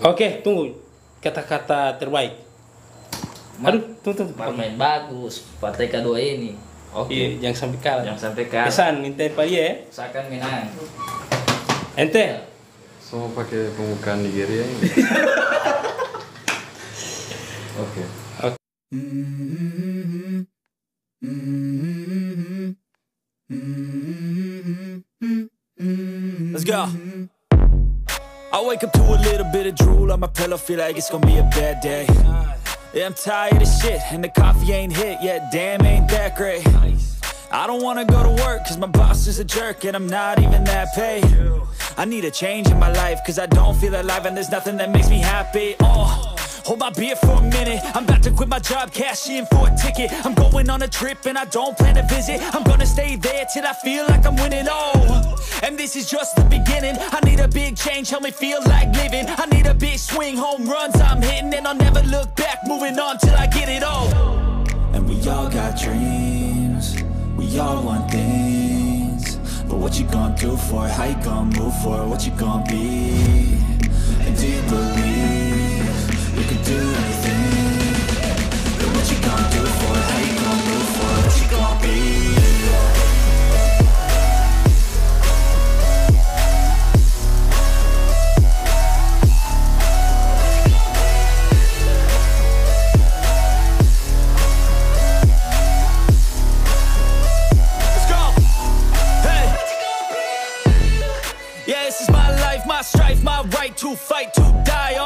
Oke, tunggu. Kata-kata terbaik. Aduh, tunggu. Bermain bagus, partai kedua ini. Oke. Iya, jangan sampai kalah. Jangan sampai kalah. Kesan, minta apa dia ya? Usahakan menang. Ente? Semua pakai pembukaan Nigeria ini. Oke. Let's go. I wake up to a little bit of drool on my pillow, feel like it's gonna be a bad day. Yeah, I'm tired of shit, and the coffee ain't hit yet, damn, ain't that great. I don't wanna go to work, cause my boss is a jerk, and I'm not even that paid. I need a change in my life, cause I don't feel alive, and there's nothing that makes me happy. Hold my beer for a minute, I'm about to quit my job, cash in for a ticket. I'm going on a trip and I don't plan to visit. I'm gonna stay there till I feel like I'm winning, and this is just the beginning. I need a big change, help me feel like living. I need a big swing, home runs I'm hitting, and I'll never look back, moving on till I get it all. And we all got dreams, we all want things, but what you gonna do for it? How you gonna move for it? What you gonna be? And do you believe you can do anything? But what you gonna do for it? How you gonna move for it? What you gonna be? Let's go! Hey! Yeah, this is my life, my strife, my right to fight, to die,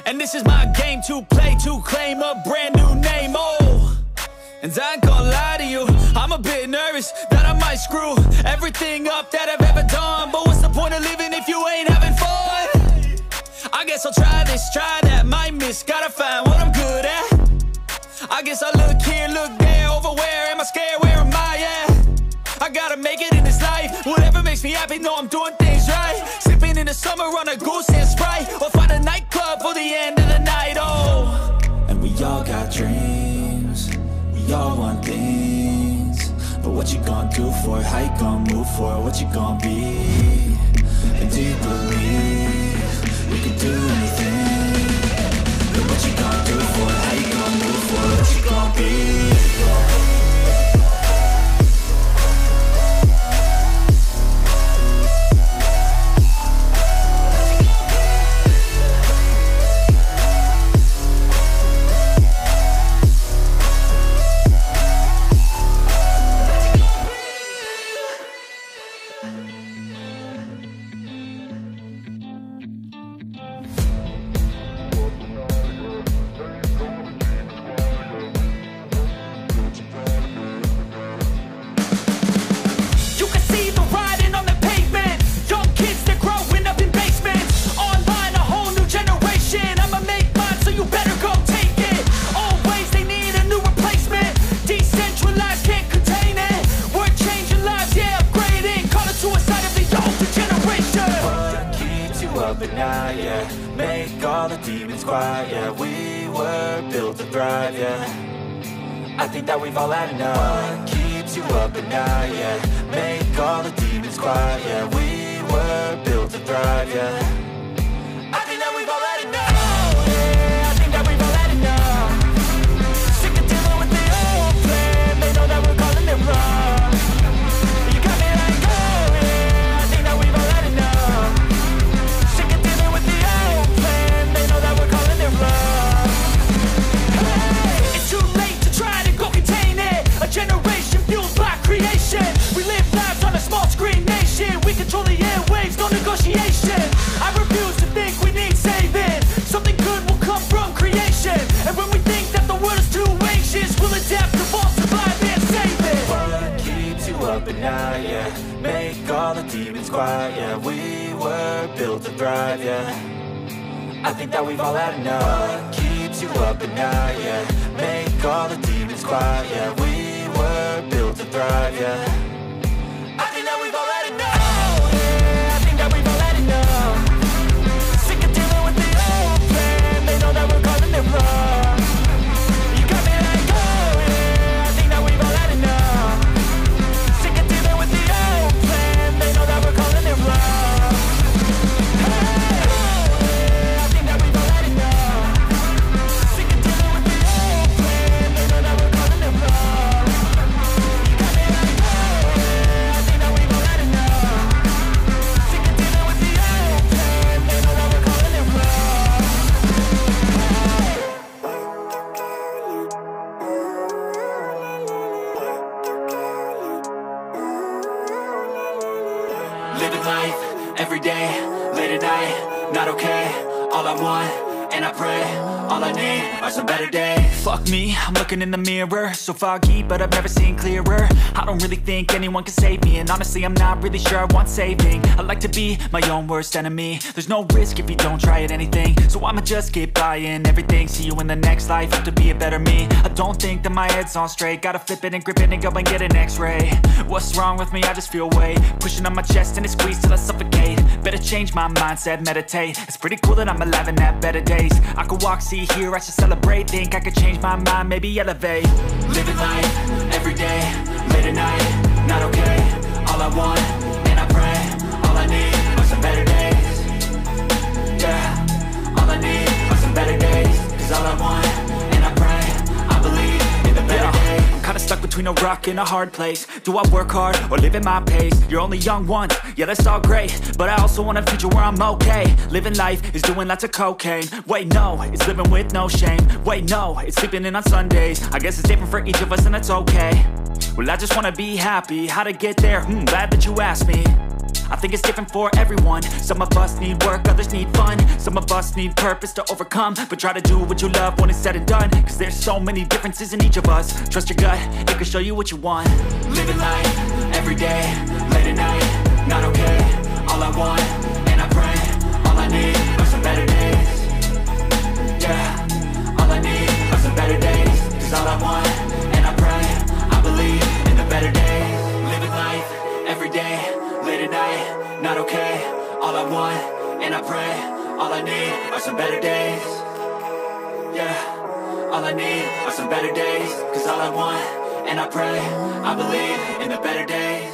and this is my game to play, to claim a brand new name, and I ain't gonna lie to you, I'm a bit nervous that I might screw everything up that I've ever done. But what's the point of living if you ain't having fun? I guess I'll try this, try that, might miss, gotta find what I'm good at. I guess I look here, look there, over where am I scared, where am I at? I gotta make it in this life, whatever makes me happy, know I'm doing things right. Sipping in the summer on a goose and Sprite, or find a nightclub for the end of the night, and we all got dreams, we all want things, but what you gonna do for it? How you gonna move for it? What you gonna be? And do you believe you can do anything? But what you gonna do for it? How you gonna move for it? What you gonna be? Make all the demons quiet, yeah. We were built to thrive, yeah. I think that we've all had enough. What keeps you up at night, yeah. Make all the demons quiet, yeah. We were built to thrive, yeah. I think that we've all had enough, yeah. I think that we've all had enough. Sick of dealing with the old plan. They know that we're calling it wrong. You got me like, oh yeah. I think that we've all had enough. Sick of dealing with the old plan. They know that we're calling it wrong. Hey, it's too late to try to go contain it. A generation fueled by creation. We live lives on a small screen nation. We control the airwaves, no negotiation. I refuse to think we need saving. Something good will come from creation. And when we think that the world is too anxious, we'll adapt, evolve, survive, and save it. What keeps you up at night, yeah. Make all the demons quiet, yeah. We were built to thrive, yeah. I think that we've all had enough. What keeps you up at night, yeah. Make all the demons quiet, yeah. We were built to thrive, yeah. I think that we've all had enough, yeah. I think that we've all had enough. Sick of dealing with the old plan. They know that we're calling it wrong. You got me like, oh yeah. I think that we've all had enough. Sick of dealing with the old plan. They know that we're calling it wrong. Hey, oh, yeah. I not okay. All I want, and I pray, all I need are some better days. Fuck me, I'm looking in the mirror, so foggy, but I've never seen clearer. I don't really think anyone can save me, and honestly I'm not really sure I want saving. I like to be my own worst enemy. There's no risk if you don't try at anything, so I'ma just keep buying everything. See you in the next life, have to be a better me. I don't think that my head's on straight, gotta flip it and grip it and go and get an x-ray. What's wrong with me? I just feel weight pushing on my chest and it squeezes till I suffocate. Better change my mindset, meditate. It's pretty cool that I'm alive and have better days. I could walk, see, hear, I should celebrate. Think I could change my mind, maybe elevate. Living life, everyday, late at night, not okay. All I want, and I pray, all I need are some better days. Yeah, all I need are some better days. Cause all I want, and I pray, I believe in the better days. I'm kinda stuck between a rock and a hard place. Do I work hard or live at my pace? You're only young once, yeah that's all great, but I also want a future where I'm okay. Living life is doing lots of cocaine. Wait no, it's living with no shame. Wait no, it's sleeping in on Sundays. I guess it's different for each of us and that's okay. Well I just wanna be happy, how to get there? Glad that you asked me. I think it's different for everyone. Some of us need work, others need fun. Some of us need purpose to overcome. But try to do what you love when it's said and done. Cause there's so many differences in each of us. Trust your gut, it can show you what you want. Living life, everyday, late at night, not okay. All I want, and I pray, all I need are some better days. Yeah, all I need are some better days. Cause all I want, and I pray, I believe in the better days. Living life, everyday, late at night, not okay. All I want, and I pray, all I need are some better days. Yeah, all I need are some better days. Cause all I want, and I pray, I believe in the better days.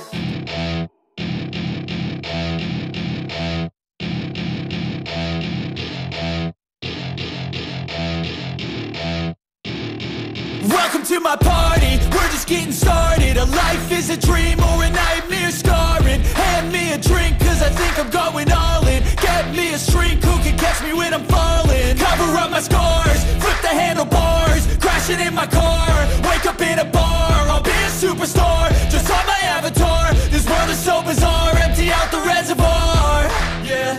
Welcome to my party, we're just getting started. A life is a dream or a nightmare scarring. Hand me a drink cause I think I'm going all in. Get me a shrink who can catch me when I'm falling. Cover up my scars, flip the handlebars. Crashing in my car, wake up in a bar. I'll be a superstar, just on my avatar. This world is so bizarre, empty out the reservoir. Yeah,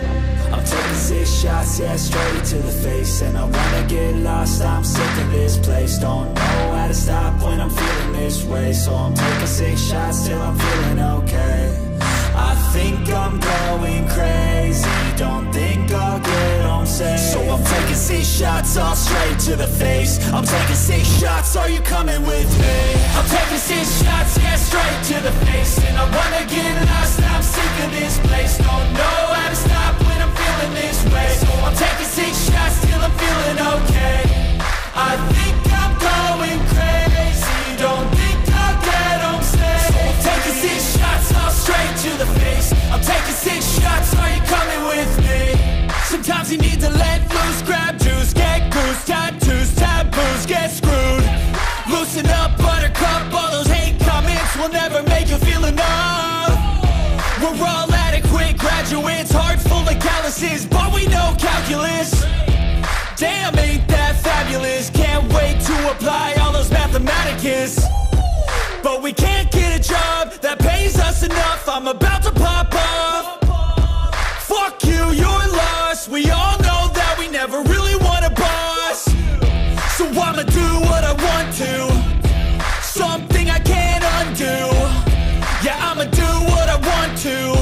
I'm taking 6 shots, yeah, straight to the face. And I wanna get lost, I'm sick of this place. Don't know how to stop when I'm feeling this way. So I'm taking 6 shots till I'm feeling okay. I think I'm going crazy, don't think I'll get home safe. So I'm taking 6 shots, all straight to the face. I'm taking 6 shots, are you coming with me? I'm taking 6 shots, yeah, straight to the face. And I wanna get lost, I'm sick of this place. Don't know how to stop when I'm feeling this way. So I'm taking 6 shots till I'm feeling okay. I think I'm going crazy, don't think I'll get home safe. So I'm taking 6 shots, all straight to the face. I'm taking 6 shots, are you coming with me? Sometimes you need to let loose, grab juice, get goose, tattoos, taboos, get screwed. Loosen up, buttercup, all those hate comments will never make you feel enough. We're all adequate graduates, heart full of calluses, but we know calculus. Damn, ain't that fabulous? Can't wait to apply all those mathematicus. But we can't get a job that pays us enough. I'm about to pop off. Fuck you, you're lost. We all know that we never really want a boss. So I'ma do what I want to, something I can't undo. Yeah, I'ma do what I want to,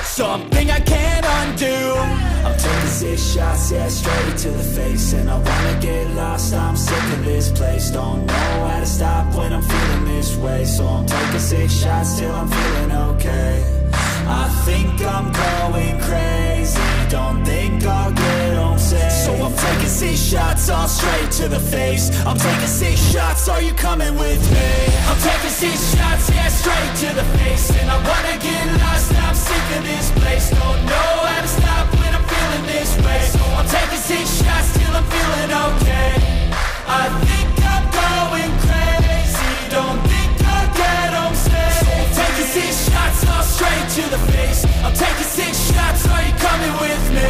something I can't undo. I'm taking 6 shots, yeah, straight to the face. And I wanna get lost, I'm sick of this place. Don't know how to stop when I'm feeling this way. So I'm taking 6 shots till I'm feeling okay. I think I'm going crazy, don't think I'll get home safe. So I'm taking 6 shots, all straight to the face. I'm taking 6 shots, are you coming with me? I'm taking 6 shots, yeah, straight to the face. And I wanna get lost, I'm sick of this place. Don't know how to stop when I'm feeling this way. So I'm taking 6 shots till I'm feeling okay. I think I'm going crazy, don't think I'll get home safe. So I'm taking 6 shots, all straight to the face. I'm taking 6 shots, are you coming with me?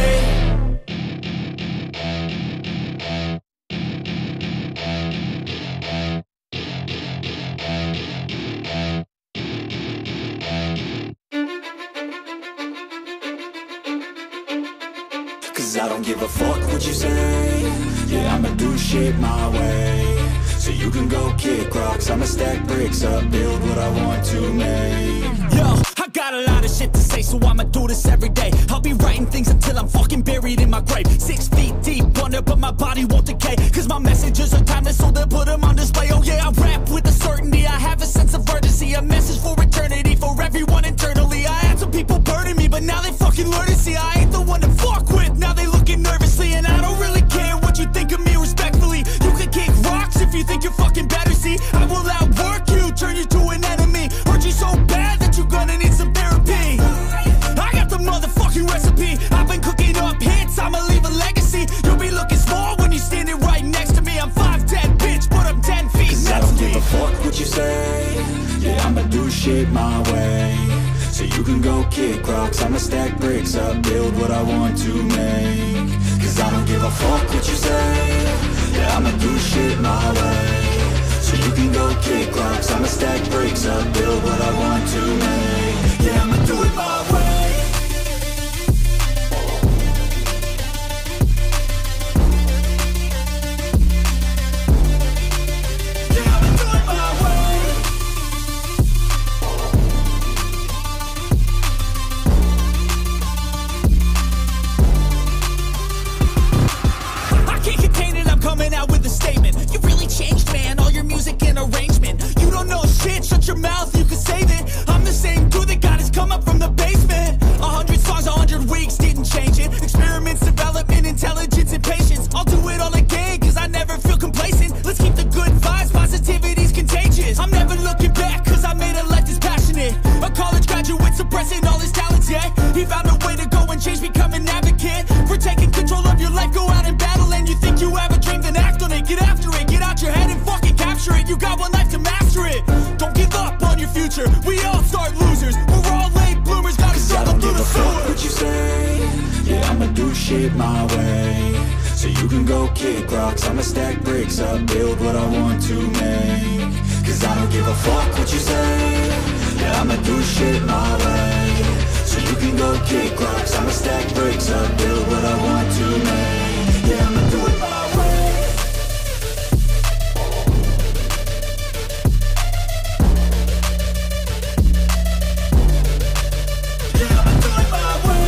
Cause I don't give a fuck what you say. Yeah, I'ma do shit my way. So you can go kick rocks, I'ma stack bricks up, build what I want to make. Yo, I got a lot of shit to say, so I'ma do this every day. I'll be writing things until I'm fucking buried in my grave. 6 feet deep under, but my body won't decay. Cause my messages are timeless, so they'll put them on display. Oh yeah, I rap with a certainty, I have a sense of urgency. A message for eternity, for everyone internally. I had some people burning me, but now they fucking learn to see I ain't the one to fuck with, now they looking nervously. And I don't really care what you think of me, respectfully. You can kick rocks if you think you're fucking better, see. I will outwork you, turn you to an enemy. Hurt you so bad that you're gonna need some therapy. I got the motherfucking recipe. I've been cooking up hits, I'ma leave a legacy. You'll be looking small when you're standing right next to me. I'm 5'10", bitch, but I'm 10 feet. Cause I don't give a fuck what you say. Yeah, I'ma do shit my way. So you can go kick rocks, I'ma stack bricks up, build what I want to make. Cause I don't give a fuck what you say. Yeah, I'ma do shit my way. So you can go kick rocks, I'ma stack bricks up, build what I want to make. Yeah, I'ma do it my way. Yeah, I'ma do it my way. I can't contain it, I'm coming out with a statement. You really changed, man, all your music and arrangement. You don't know shit, shut your mouth, you can save it. I'm the same dude that got his come up from the basement. 100 songs, 100 weeks, didn't change it. Experiments, development, intelligence, and patience. I'll do it all again, cause I never feel complacent. Let's keep the good vibes, positivity's contagious. I'm never looking back, cause I made a life that's passionate. A college graduate suppressing all his talents, yeah. He found a way to go and change, become an advocate. For taking control of your life, go out and battle. And you think you have a dream, then act on it. Get after it, get out your head and fucking capture it. You got one life to master it. Don't give up on your future, we all start losers. We're all late bloomers, gotta struggle through the sewer. What you say? Yeah, I'ma do shit my way. So you can go kick rocks, I'ma stack bricks up, build what I want to make. Cause I don't give a fuck what you say. Yeah, I'ma do shit my way. So you can go kick rocks, I'ma stack bricks up, build what I want to make. Yeah, I'ma do it my way. Yeah, I'ma do it my way.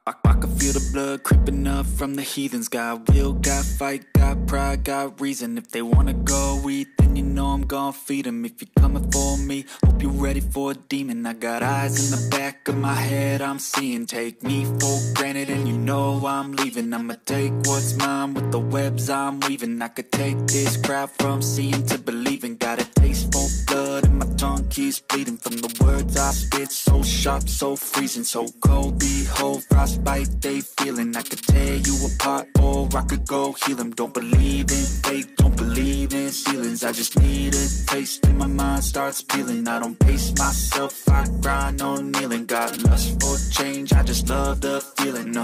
I can feel the blood creeping up from the heathens. Got will, got fight, got pride, got reason. If they wanna go eat, then you know I'm gon' feed them. If you're coming for me, hope you're ready for a demon. I got eyes in the back of my head, I'm seeing. Take me for granted and you know I'm leaving. I'ma take what's mine with the webs I'm weaving. I could take this crowd from seeing to believing. Got a taste for blood and my tongue keeps bleeding. From the words I spit, so sharp, so freezing. So cold, behold, frostbite they feeling. I could tear you apart or I could go heal them. Don't believe in fate, don't believe in ceilings. I just need a taste and my mind starts peeling. I don't pace myself, I grind on kneeling. Got lust for change, I just love the feeling.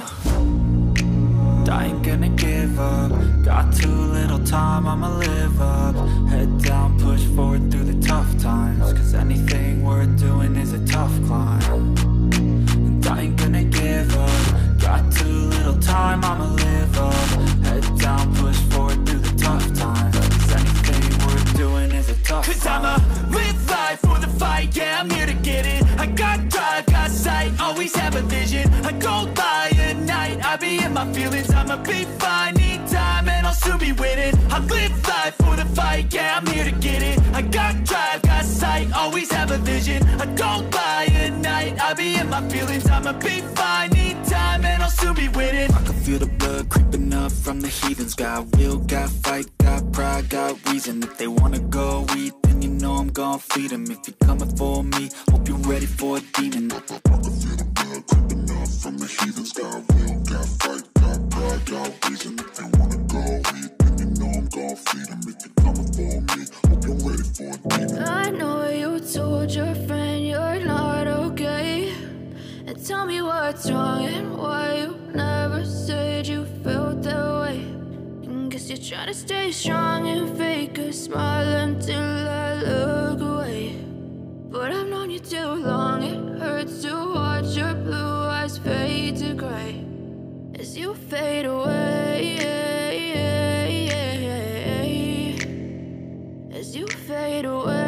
I ain't gonna give up. Got too little time, I'ma live up. Head down, push forward through the tough times. Cause anything worth doing is a tough climb. And I ain't gonna give up. Got too little time, I'ma live up. Head down, push forward through the tough times. Cause anything worth doing is a tough climb. Cause I'ma live life for the fight, yeah, I'm here to get it. I got drive, got sight, always have a vision. I go by at night, I be in my feelings. I'ma be fine, need time, and I'll soon be winning. I live life for the fight, yeah, I'm here to get it. I got drive, got sight, always have a vision. I go by at night, I be in my feelings. I'ma be fine, need time, and I'll soon be winning. I can feel the blood creeping up from the heathens. Got will, got fight, got pride, got reason. If they wanna go eat, then you know I'm gon' feed them. If you're coming for me, hope you're ready for a demon. From the heathens, got will, got fight, got pride, got reason. If you wanna go eat, then you know I'm gon' feed him. If you're coming for me, hope you're ready for a demon. I know you told your friend you're not okay, and tell me what's wrong and why you never said you felt that way. And guess you're trying to stay strong and fake a smile until I look away. But I've known you too long, it hurts to watch your blue eyes fade to gray as you fade away, as you fade away.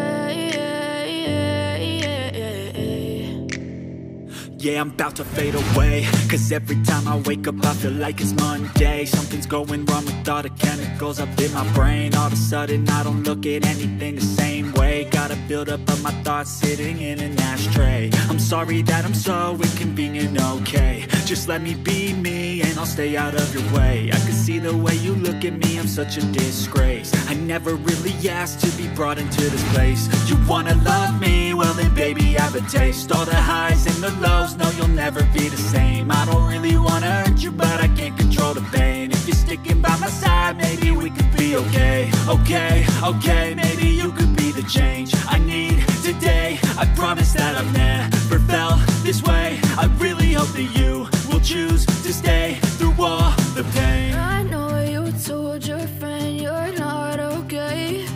Yeah, I'm about to fade away, cause every time I wake up I feel like it's Monday. Something's going wrong with all the chemicals up in my brain. All of a sudden I don't look at anything the same way. Gotta build up of my thoughts sitting in an ashtray. I'm sorry that I'm so inconvenient, okay. Just let me be me and I'll stay out of your way. I can see the way you look at me, I'm such a disgrace. I never really asked to be brought into this place. You wanna love me? Well then baby I have a taste. All the highs and the lows, no you'll never be the same. I don't really wanna hurt you but I can't control the pain. If you're sticking by my side maybe we could be okay. Okay, maybe you could be the change I need today. I promise that I've never felt this way. I really hope that you will choose to stay through all the pain. I know you told your friend you're not okay,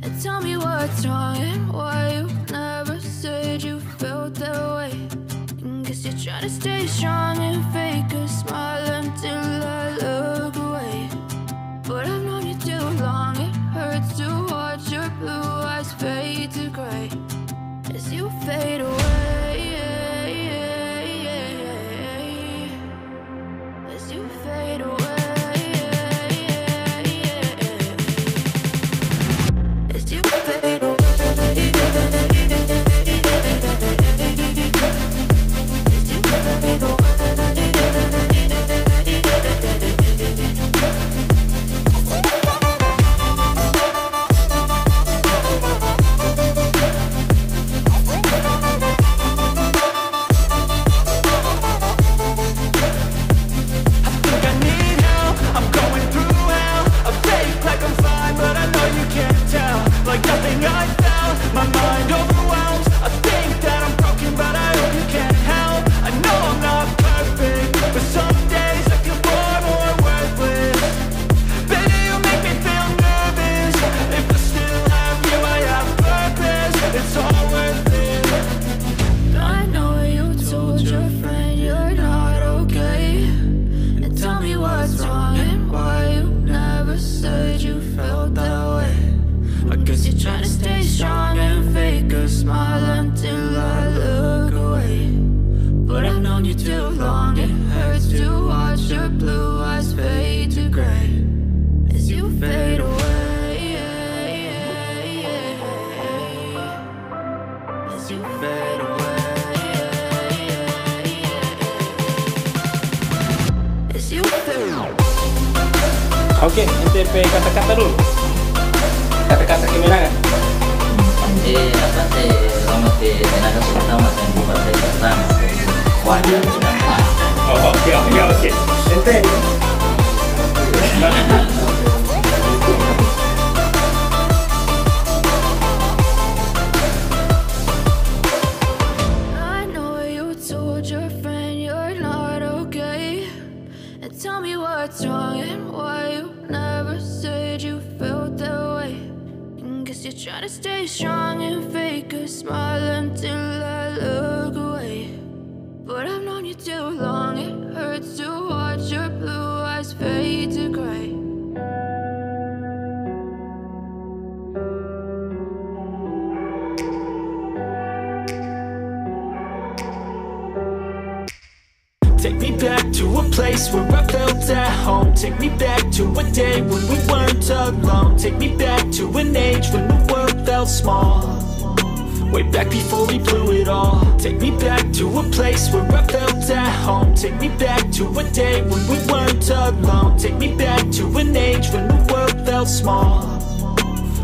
and tell me what's wrong and why you never said you felt that way. And guess you're trying to stay strong and fake a smile until I look away. But I've known you too long, it hurts to watch your blue eyes fade to gray as you fade away. As you fade away. As you fade away. Oke, NTP kata-kata dulu. Kata-kata kemenangan. Selamat tenaga pertama dan partai pertama. Wajar sudah. Oke. Ente. I know you told your friend you're not okay, and tell me what's wrong and why you never said you felt that way. And guess you're trying to stay strong and fake a smile until I look away. But I've known you too long, it hurts to watch your blue eyes fade to gray. Take me back to a place where I felt at home. Take me back to a day when we weren't alone. Take me back to an age when the world felt small. Way back before we blew it all. Take me back to a place where I felt at home. Take me back to a day when we weren't alone. Take me back to an age when the world felt small.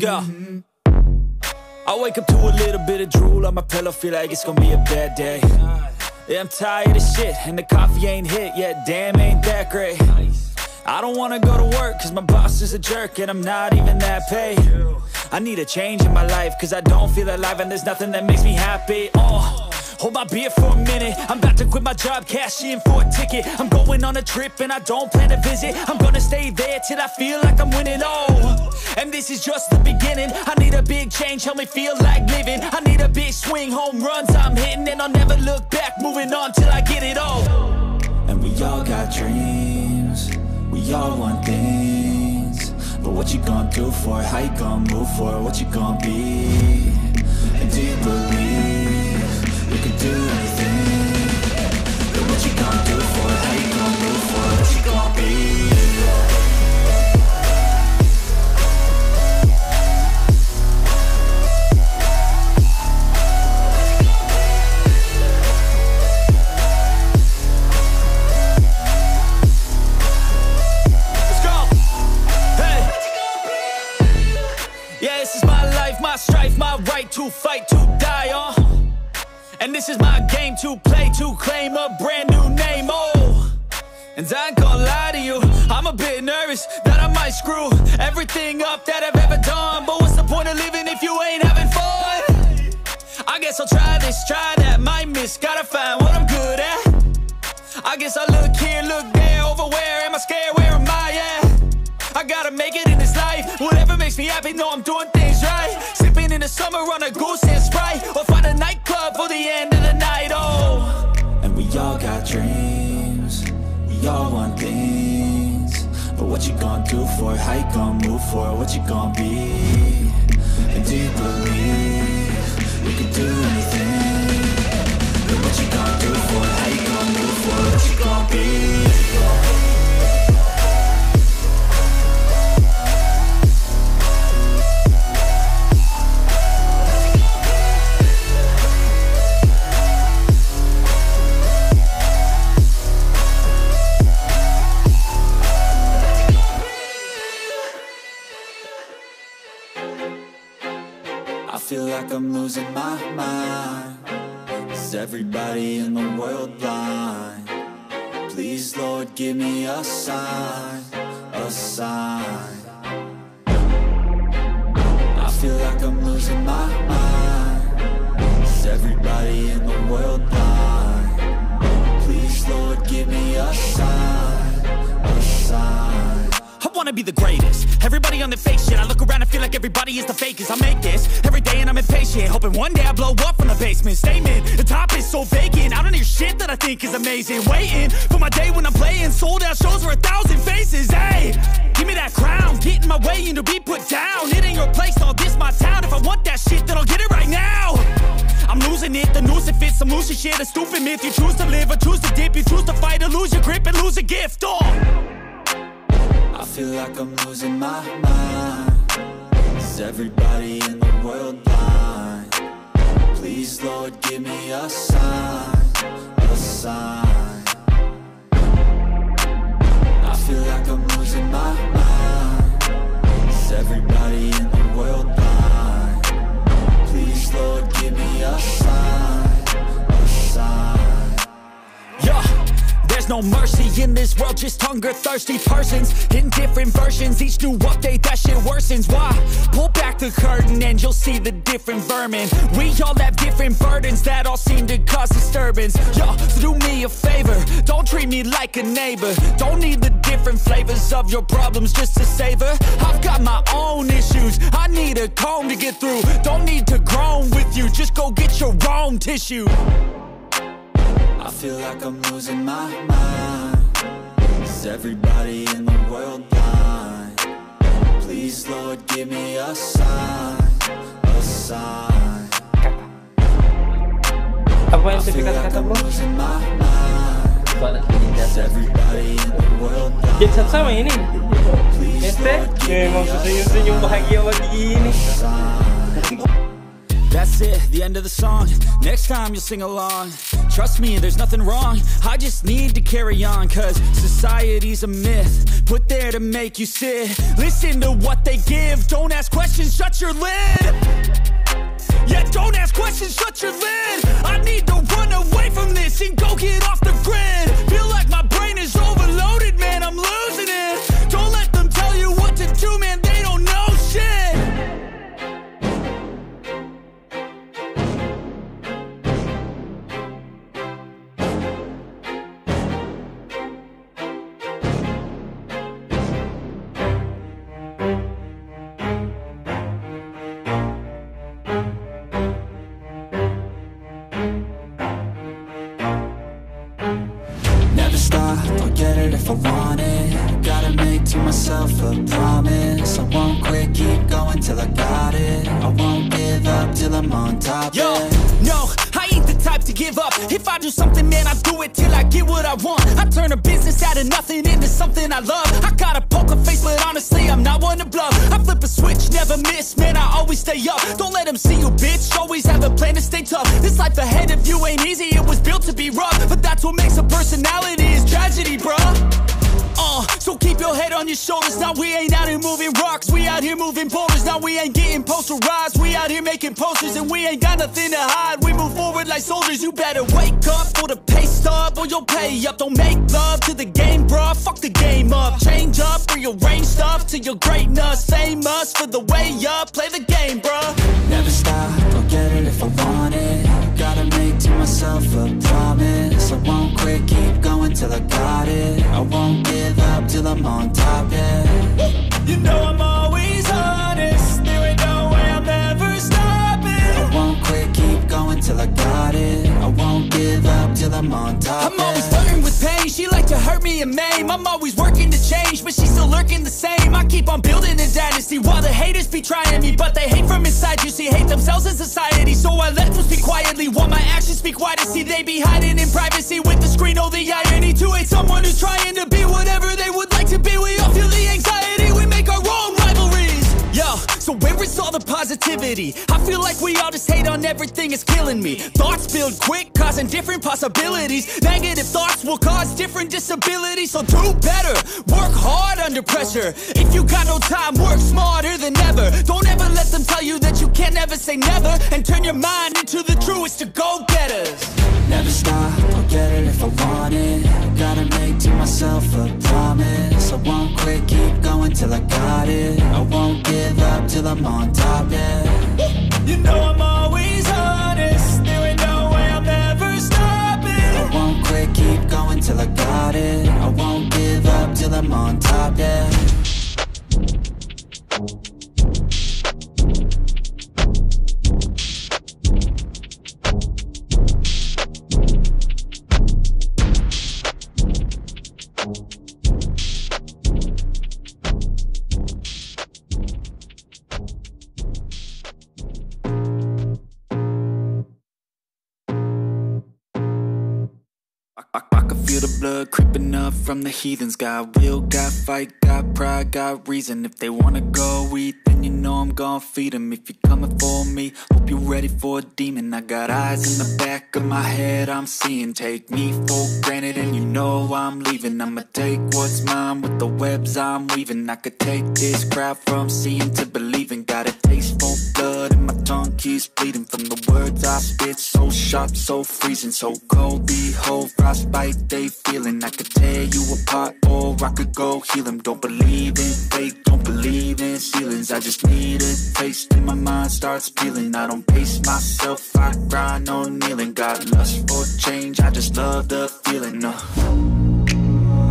Let's go. I wake up to a little bit of drool on my pillow, feel like it's gonna be a bad day. Yeah, I'm tired of shit, and the coffee ain't hit yet, damn, ain't that great. I don't wanna go to work, cause my boss is a jerk, and I'm not even that paid. I need a change in my life, cause I don't feel alive, and there's nothing that makes me happy. Hold my beer for a minute, I'm about to quit my job, cash in for a ticket. I'm going on a trip and I don't plan to visit. I'm gonna stay there till I feel like I'm winning, and this is just the beginning. I need a big change, help me feel like living. I need a big swing, home runs I'm hitting, and I'll never look back, moving on till I get it all. And we all got dreams, we all want things, but what you gonna do for it? How you gonna move for it? What you gonna be? And do you believe you can do anything? But what you gonna do for it? How you gonna move for it? What you gonna be? My strife, my right to fight, to die on. And this is my game to play, to claim a brand new name, And I ain't gonna lie to you, I'm a bit nervous that I might screw everything up that I've ever done. But what's the point of living if you ain't having fun? I guess I'll try this, try that, might miss, gotta find what I'm good at. I guess I look here, look there, over where am I scared, where am I at? I gotta make it in this life, whatever makes me happy, know I'm doing things right. Sipping in the summer on a goose and Sprite, or find a nightclub for the end of the night, And we all got dreams, we all want things, but what you gonna do for it? How you gonna move for it? What you gonna be? And do you believe you can do anything? But what you gonna do for it? How you gonna move for it? What you gonna be? I feel like I'm losing my mind. Is everybody in the world blind? Please, Lord, give me a sign, a sign. I feel like I'm losing my mind. Is everybody in the world blind? Please, Lord, give me a sign, a sign. I wanna be the greatest. Everybody on the fake shit. I look around and feel like everybody is the fakest. I make this every day and I'm impatient, hoping one day I blow up from the basement. Statement, the top is so vacant. I don't hear shit that I think is amazing. Waiting for my day when I'm playing sold out shows for 1,000 faces. Hey, give me that crown, get in my way and to be put down. It ain't your place, all this my town. If I want that shit, then I'll get it right now. I'm losing it, the noose it fits, some losing shit. A stupid myth, you choose to live or choose to dip. You choose to fight or lose your grip and lose a gift. I feel like I'm losing my mind. Is everybody in the world blind? Please, Lord, give me a sign, a sign. I feel like I'm losing my mind. Is everybody in the world blind? Please, Lord, give me a sign, a sign. Yeah. There's no mercy in this world, just hunger-thirsty persons in different versions. Each new update, that shit worsens. Why? Pull back the curtain and you'll see the different vermin. We all have different burdens that all seem to cause disturbance. Yo, so do me a favor, don't treat me like a neighbor. Don't need the different flavors of your problems just to savor. I've got my own issues, I need a comb to get through. Don't need to groan with you, just go get your own tissue. I feel like I'm losing my mind. Is everybody in the world blind? Please, Lord, give me a sign, a sign. Apa yang I feel saya like kata-kata I'm bro? losing my mind. Is everybody in the world blind? Jadi sama ini. Este, memang senyum-senyum bahagia begini. That's it, the end of the song. Next time you'll sing along. Trust me, there's nothing wrong, I just need to carry on. Cause society's a myth, put there to make you sit. Listen to what they give, don't ask questions, shut your lid. Yeah, don't ask questions, shut your lid. I need to run away from this and go get off the grid. Feel like my brain is overloaded, man, I'm losing it. Don't let them tell you what to do, man, they don't know shit. If I want it, gotta make to myself a promise. I won't quit, keep going till I got it. I won't give up till I'm on top. Yo, no, I ain't the type to give up. If I do something, man, I do it till I get what I want. I turn a business out of nothing into something I love. I got a poker face, but honestly, I'm not one to bluff. I flip a switch, never miss, man, I always stay up. Don't let them see you, bitch, always have a plan to stay tough. This life ahead of you ain't easy, it was built to be rough. But that's what makes a personality, is tragedy, bruh. So keep your head on your shoulders. Now we ain't out here moving rocks, we out here moving boulders. Now we ain't getting posterized, we out here making posters. And we ain't got nothing to hide, we move forward like soldiers. You better wake up for the pay stub, or you'll pay up. Don't make love to the game, bruh, fuck the game up. Change up, rearrange stuff to your greatness. Famous for the way up, play the game, bruh. Never stop, I'll get it if I want it. Gotta make to myself a promise. I won't quit, keep going till I got it. I won't give up till I'm on top, yeah. You know I'm always honest, there ain't no way I'm ever stopping. I won't quit, keep going till I got it. I won't give up till I'm on top, I'm always flirting with pain, she like to hurt me and maim. I'm always working to change, but she's still lurking the same. I keep on building a dynasty while the haters be trying me. But they hate from inside, you see, hate themselves in society. So I let them speak quietly while my actions speak wider. See, they be hiding in privacy with the screen, oh the irony. To hate someone who's trying to be whatever they would like to be. We all feel the anxiety, we make our own rivalries. Yo, so where is all the positivity? I feel like we all just hate on everything, it's killing me. Thoughts build quick, causing different possibilities. Negative thoughts will cause different disabilities. So do better, work hard under pressure. If you got no time, work smarter than ever. Don't ever let them tell you that you can't never say never. And turn your mind into the truest of go-getters. Never stop, I'll get it if I want it. Gotta make to myself a promise. I won't quit, keep going till I got it. I won't give up till I'm on top, yeah. You know I'm always honest, there ain't no way I'm ever stopping. I won't quit, keep going till I got it. I won't give up till I'm on top, yeah. I can feel the blood creeping up from the heathens. Got will, got fight, got pride, got reason. If they wanna go eat, then you know I'm gon' feed them. If you're coming for me, hope you're ready for a demon. I got eyes in the back of my head, I'm seeing. Take me for granted and you know I'm leaving. I'ma take what's mine with the webs I'm weaving. I could take this crowd from seeing to believing. Got a taste for blood and my tongue keeps bleeding. From the words I spit, so sharp, so freezing. So cold, behold, frostbite they feeling. I could tear you apart or I could go heal them. Don't believe in fate, don't believe in ceilings. I just need a taste and my mind starts peeling. I don't pace myself, I grind on kneeling. Got lust for change, I just love the feeling.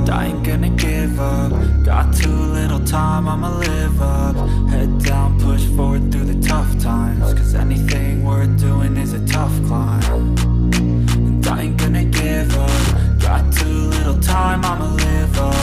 I ain't gonna give up. Got too little time, I'ma live up. Head down, push forward through the tough times. Cause anything worth doing is a tough climb. And I ain't gonna give up. Got too little time, I'ma live up.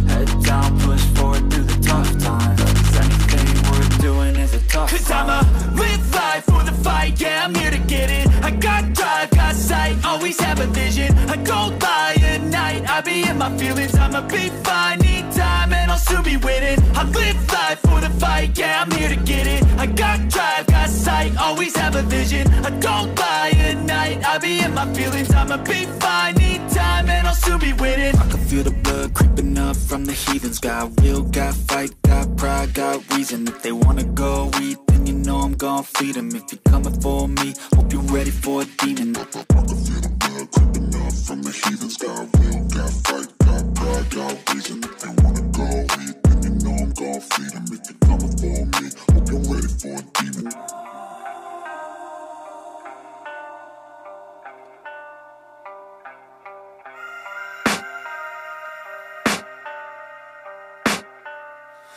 Head down, push forward through the tough times. Cause anything worth doing is a tough climb. Cause I'ma live life for the fight, yeah, I'm here to get it. I got drive, got sight, always have a vision. I don't lie at night, I be in my feelings. I'ma be fine, need time and I'll soon be winning. I live life for the fight, yeah, I'm here to get it. I got drive, got sight, always have a vision. I don't lie at night, I be in my feelings. I'ma be fine, need time, and I'll soon be winning. I can feel the blood creeping up from the heathens. Got will, got fight, got pride, got reason. If they wanna go eat, then you know I'm gon' feed them. If you're coming for me, hope you're ready for a demon. I can feel the blood creeping up from the heathens. Got will, got fight, got pride, got reason. If they wanna go eat, then you know I'm gon' feed them. If you're coming for me, hope you're ready for a demon.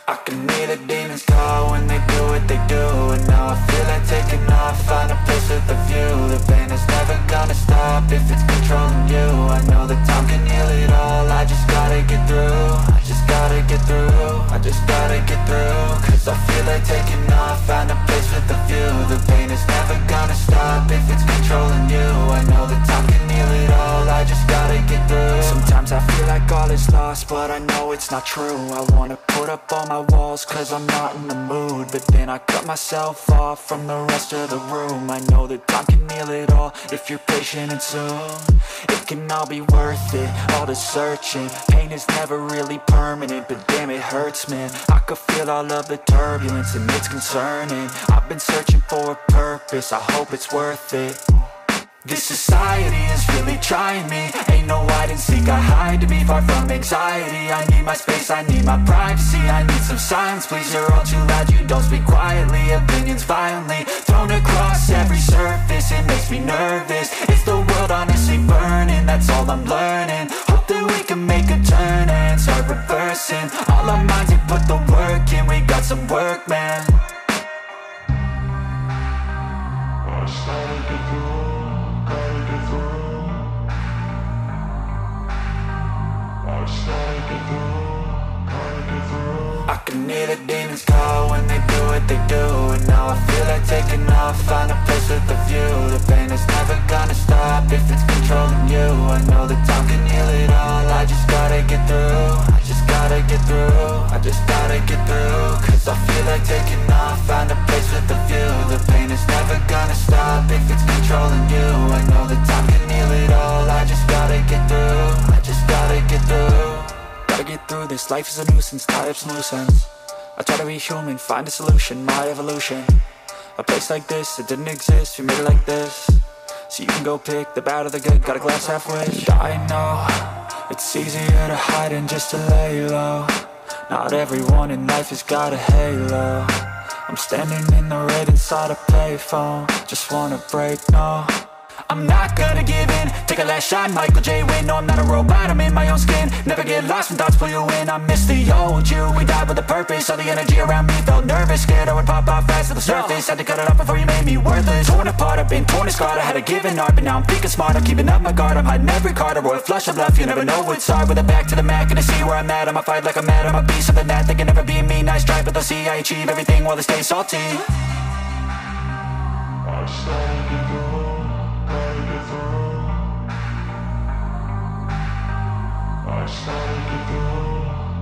I can hear the demons call when they do what they do. And now I feel like taking off, find a place with a view. The pain is never gonna stop if it's controlling you. I know that time can heal it all, I just gotta get through. I just gotta get through, I just gotta get through. Cause I feel like taking off, find a place with a view. The pain is never gonna stop if it's controlling you. I know that time can heal it all, I just gotta get through. Sometimes I feel like all is lost, but I know it's not true. I wanna put up all my walls cause I'm not in the mood, but then I cut myself off from the rest of the room. I know that time can heal it all if you're patient, and soon it can all be worth it, all the searching. Pain is never really permanent, but damn it hurts, man. I could feel all of the turbulence and it's concerning. I've been searching for a purpose, I hope it's worth it. This society is really trying me. Ain't no hide and seek, I hide to be far from anxiety. I need my space, I need my privacy. I need some silence, please, you're all too loud. You don't speak quietly, opinions violently thrown across every surface. It makes me nervous, it's the world honestly burning. That's all I'm learning, hope that we can make a turn and start reversing all our minds and put the work in. We got some work, man. I started to do, I can hear the demons call when they do what they do. And now I feel like taking off, find a place with a view. The pain is never gonna stop if it's controlling you. I know that time can heal it all, I just gotta get through. I just gotta get through, I just gotta get through. Cause I feel like taking off, find a place with a view. The pain is never gonna stop if it's controlling you. I know that time can heal it all, I just gotta get through. I just gotta get through. Gotta get through this, life is a nuisance, tie up some loose ends. I try to be human, find a solution, my evolution. A place like this, it didn't exist, we made it like this. So you can go pick the bad or the good, got a glass half wish. I know, it's easier to hide than just to lay low. Not everyone in life has got a halo. I'm standing in the red inside a payphone, just wanna break, no. I'm not gonna give in, take a last shot, Michael J. Win. No, I'm not a robot, I'm in my own skin. Never get lost when thoughts pull you in. I miss the old you, we died with a purpose. All the energy around me felt nervous, scared I would pop off fast to the surface. Had to cut it off before you made me worthless. Torn apart, I've been torn and scarred. I had a given art, but now I'm thinking smart. I'm keeping up my guard, I'm hiding every card. A royal flush of bluff, you never know what's hard. With a back to the mat, gonna see where I'm at. I'ma fight like I'm mad, I'ma be something that they can never be me. Nice try, but they'll see I achieve everything while they stay salty. I started to do, gotta get through. I started to do,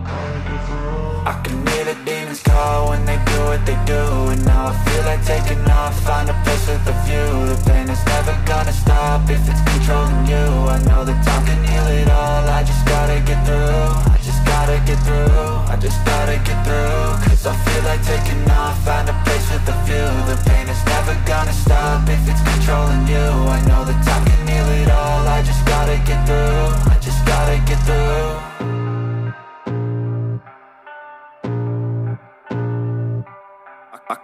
gotta get through. I can hear the demons call when they do what they do. And now I feel like taking off, find a place with a view. The pain is never gonna stop if it's controlling you. I know that time can heal it all, I just gotta get through. I just gotta get through, I just gotta get through. Cause I feel like taking off, find a place with a view. The pain is never gonna stop if it's controlling you. I know that time can heal it all, I just gotta get through. I just gotta get through.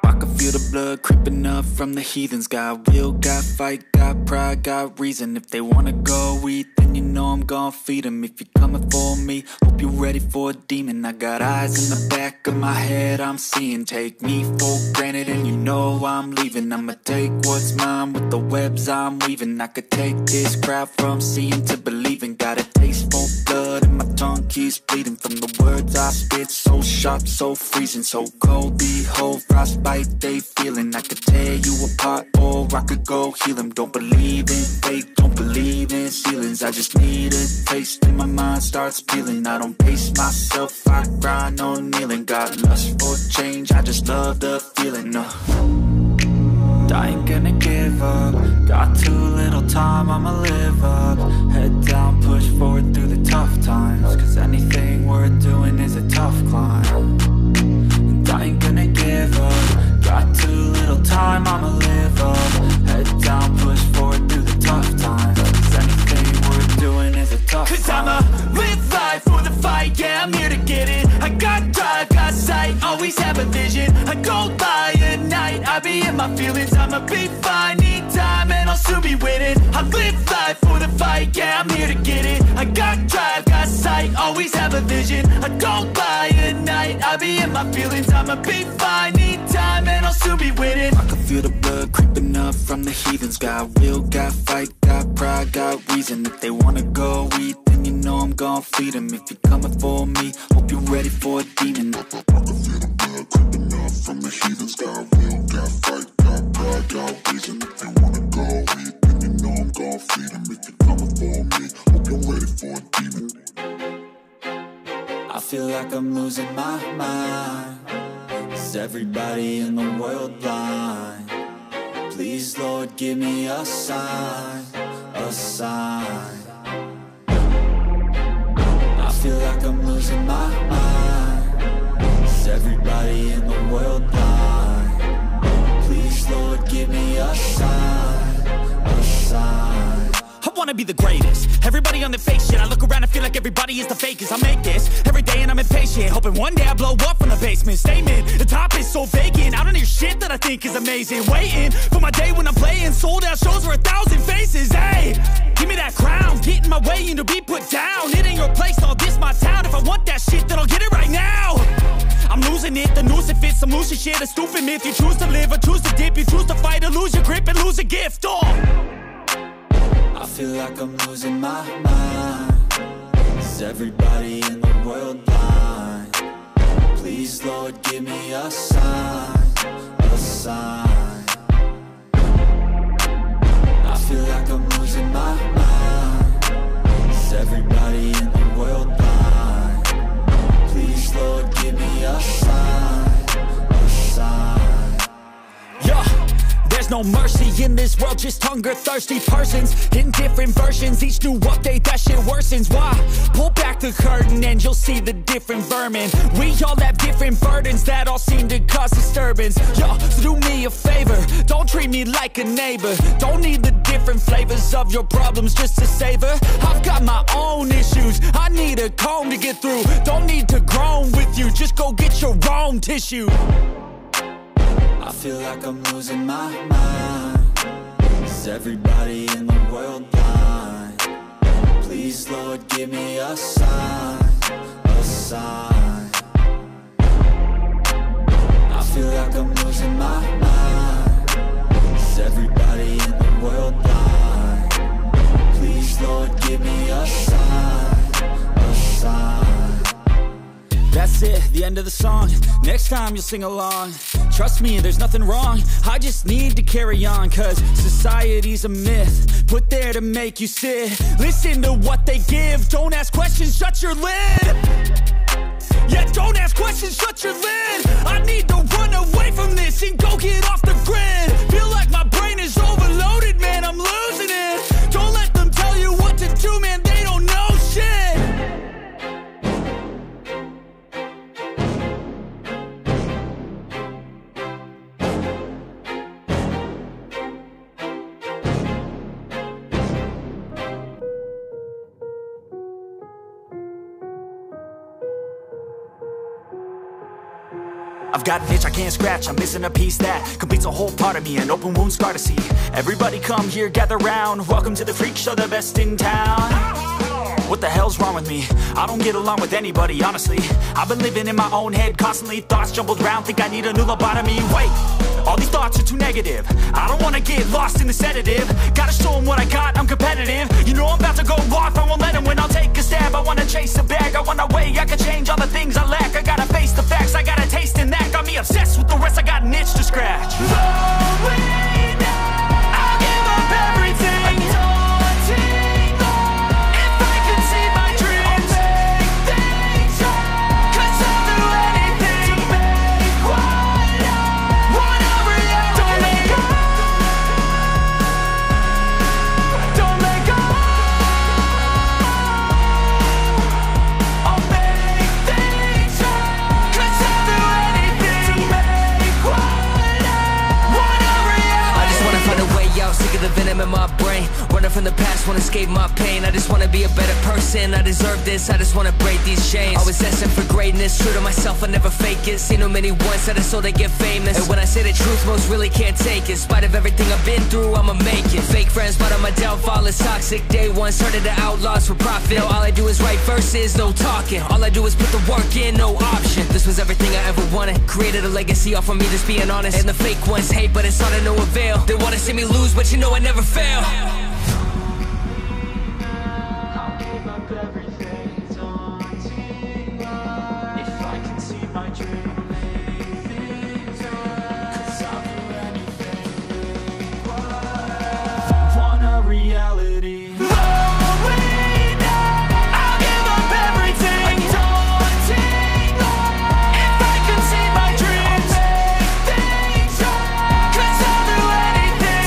I can feel the blood creeping up from the heathens. Got will, got fight, got pride, got reason. If they wanna go eat, then you know I'm gon' feed them. If you're coming for me, hope you're ready for a demon. I got eyes in the back of my head, I'm seeing. Take me for granted and you know I'm leaving. I'ma take what's mine with the webs I'm weaving. I could take this crowd from seeing to believing. Got a taste for blood and my tongue keeps bleeding from the words I spit. So sharp, so freezing, so cold. Behold, frostbite they feeling. I could tear you apart or I could go heal them. Don't believe in fate, don't believe in ceilings. I just need a taste and my mind starts peeling. I don't pace myself, I grind on kneeling. Got lust for change, I just love the feeling. I ain't gonna give up. Got too little time, I'ma live up. Head down, push forward through the tough times. Cause anything worth doing is a tough climb. And I ain't gonna give up. Got too little time, I'ma live up. Head down, push forward through the tough times. Cause anything worth doing is a tough climb. Cause I'ma live life for the fight, yeah, I'm here to get it. I got drive, got sight, always have a vision. I go by at night, I be in my feelings. I'ma be fine, need time, and I'll soon be winning. I live life for the fight, yeah, I'm here to get it. I got drive, got sight, always have a vision. I go by at night, I be in my feelings. I'ma be fine, need time, and I'll soon be winning. I can feel the blood creeping up from the heathens. Got will, got fight, got pride, got reason. If they wanna go eat, then you know I'm gon' feed them. If you're coming for me, hope you're ready for a demon. I can feel the blood creeping up from the heathens. Got will, got fight, got pride, got reason. If they wanna go eat, then you know I'm gon' feed them. If you're coming for me, hope you're ready for a demon. I feel like I'm losing my mind. Is everybody in the world blind? Please, Lord, give me a sign, a sign. I feel like I'm losing my mind. Is everybody in the world blind? Please, Lord, give me a sign, a sign. I wanna be the greatest. Everybody on the fake shit. I look around and feel like everybody is the fakest. I make this every day and I'm impatient, hoping one day I blow up from the basement. Statement, the top is so vacant. I don't hear shit that I think is amazing. Waiting for my day when I'm playing sold out shows for 1,000 faces. Hey, give me that crown, get in my way and to be put down. It ain't your place, all this my town. If I want that shit, then I'll get it right now. I'm losing it, the noose it fits, I'm losing shit. A stupid myth, you choose to live or choose to dip. You choose to fight or lose your grip and lose a gift. I feel like I'm losing my mind. Is everybody in the world blind? Please, Lord, give me a sign, a sign. I feel like I'm losing my mind. Is everybody in the world blind? Please, Lord, give me a sign, a sign. Yeah. There's no mercy in this world, just hunger-thirsty persons in different versions. Each new update, that shit worsens. Why? Pull back the curtain and you'll see the different vermin. We all have different burdens that all seem to cause disturbance. Yo, so do me a favor, don't treat me like a neighbor. Don't need the different flavors of your problems just to savor. I've got my own issues, I need a comb to get through. Don't need to groan with you, just go get your own tissue. I feel like I'm losing my mind. Is everybody in the world blind? Please, Lord, give me a sign, a sign. I feel like I'm losing my mind. Is everybody in the world blind? Please, Lord, give me a sign, a sign. That's it, the end of the song. Next time you'll sing along. Trust me, there's nothing wrong. I just need to carry on. Cause society's a myth, put there to make you sit. Listen to what they give. Don't ask questions, shut your lid. Yeah, don't ask questions, shut your lid. I need to run away from this and go get off the grid. Feel like my brain is overloaded, man, I'm losing it. Don't let them tell you what to do, man, they don't know shit. I've got an itch I can't scratch, I'm missing a piece that completes a whole part of me, an open wound scar to see. Everybody come here, gather round, welcome to the freak show, the best in town. What the hell's wrong with me? I don't get along with anybody, honestly. I've been living in my own head constantly. Thoughts jumbled round, think I need a new lobotomy. Wait, all these thoughts are too negative. I don't wanna get lost in the sedative. Gotta show them what I got, I'm competitive. You know I'm about to go off, I won't let them win. I'll take a stab, I wanna chase a bag. I want a way, I can change all the things I lack. I gotta face the facts, I got a taste in that. Got me obsessed with the rest, I got an itch to scratch. I'll give up everything. The venom in my brain, running from the past, wanna escape my pain. I just wanna be a better person, I deserve this, I just wanna break these chains. Always asking for greatness, true to myself, I never fake it. Seen too many ones that are so they get famous. And when I say the truth, most really can't take it. In spite of everything I've been through, I'ma make it. Fake friends, but on my downfall is toxic. Day one, started to outlaws for profit. Now all I do is write verses, no talking. All I do is put the work in, no option. This was everything I ever wanted. Created a legacy off of me, just being honest. And the fake ones hate, but it's all to no avail. They wanna see me lose, but you know I never fail. I'll give up everything, daunting if I can see my dream. Cause I'll do anything. Want a reality. I'll give up everything, daunting if I can see my dreams. Cause I'll do anything.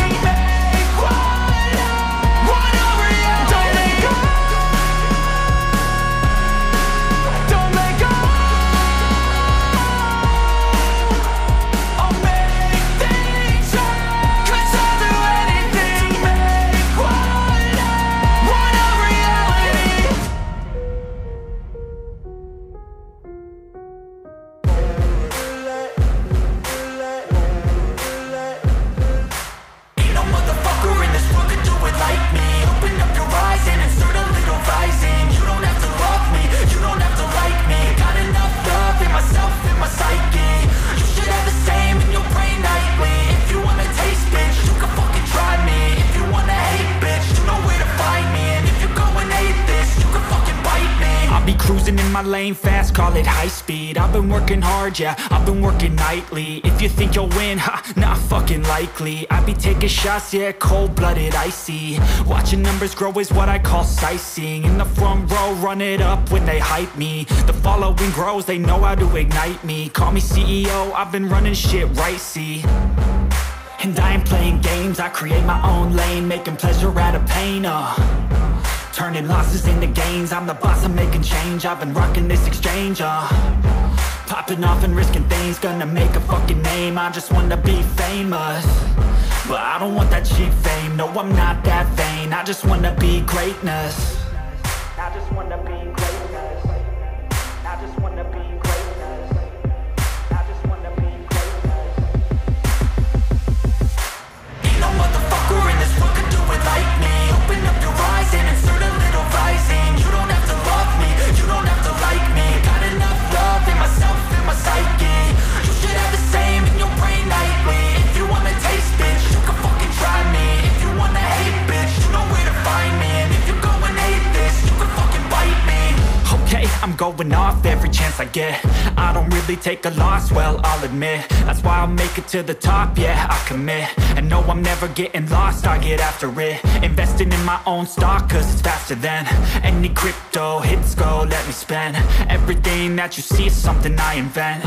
Cruising in my lane fast, call it high speed. I've been working hard, yeah, I've been working nightly. If you think you'll win, ha, not fucking likely. I be taking shots, yeah, cold-blooded, icy. Watching numbers grow is what I call sightseeing. In the front row, run it up when they hype me. The following grows, they know how to ignite me. Call me CEO, I've been running shit right, see. And I ain't playing games, I create my own lane, making pleasure out of pain, turning losses into gains, I'm the boss, I'm making change. I've been rocking this exchange, popping off and risking things, gonna make a fucking name. I just wanna be famous, but I don't want that cheap fame. No, I'm not that vain, I just wanna be greatness. I just wanna be greatness. I just wanna be greatness. I just wanna be greatness. Ain't no motherfucker in this world could do it like me. Open up your eyes and insert a little rising. You don't have to love me, you don't have to like me. Got enough love in myself, in my psyche. You should have the same in your brain nightly. If you wanna taste, bitch, you can fucking try me. If you wanna hate, bitch, you know where to find me. And if you go and hate this, you can fucking bite me. Okay, I'm going off every chance I get. I don't really take a loss, well, I'll admit. That's why I'll make it to the top, yeah, I commit. And no, I'm never getting lost, I get after it. Investing in my own stock, cause it's faster than any crypto hits go, let me spend. Everything that you see is something I invent,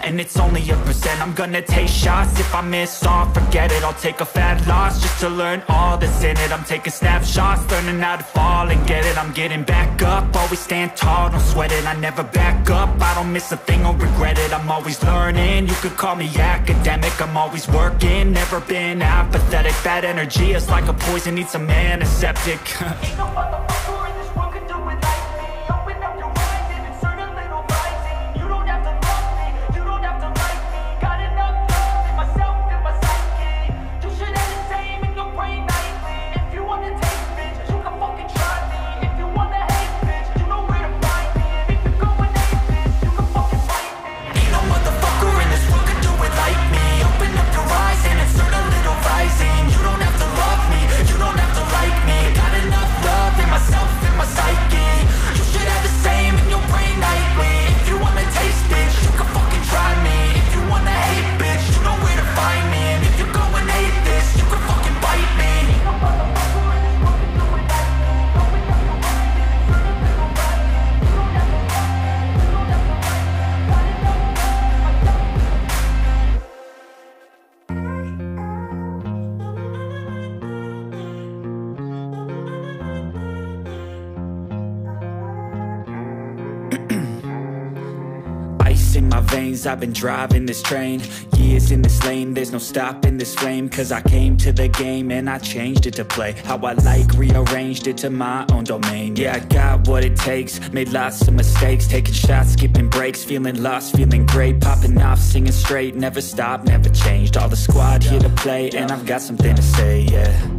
and it's only a percent. I'm gonna take shots, if I miss all, forget it. I'll take a fat loss just to learn all that's in it. I'm taking snapshots, learning how to fall and get it. I'm getting back up, always stand tall, don't sweat it. I never back up, I don't miss a thing or regret it. I'm always learning, you could call me academic. I'm always working, never been apathetic. Bad energy is like a poison, needs some antiseptic. Ain't no motherfucker in this world could do it like me. Open up your eyes and insert a little rising. You don't have to love me, you don't have to like me. Got enough love in myself, in my psyche. You should have the same in your brain nightly. If you wanna taste, bitch, you can fucking try me. If you wanna in my veins, I've been driving this train. Years in this lane, there's no stopping this flame. Cause I came to the game and I changed it to play how I like, rearranged it to my own domain. Yeah, I got what it takes, made lots of mistakes, taking shots, skipping breaks, feeling lost, feeling great, popping off, singing straight, never stopped, never changed. All the squad here to play, and I've got something to say, yeah.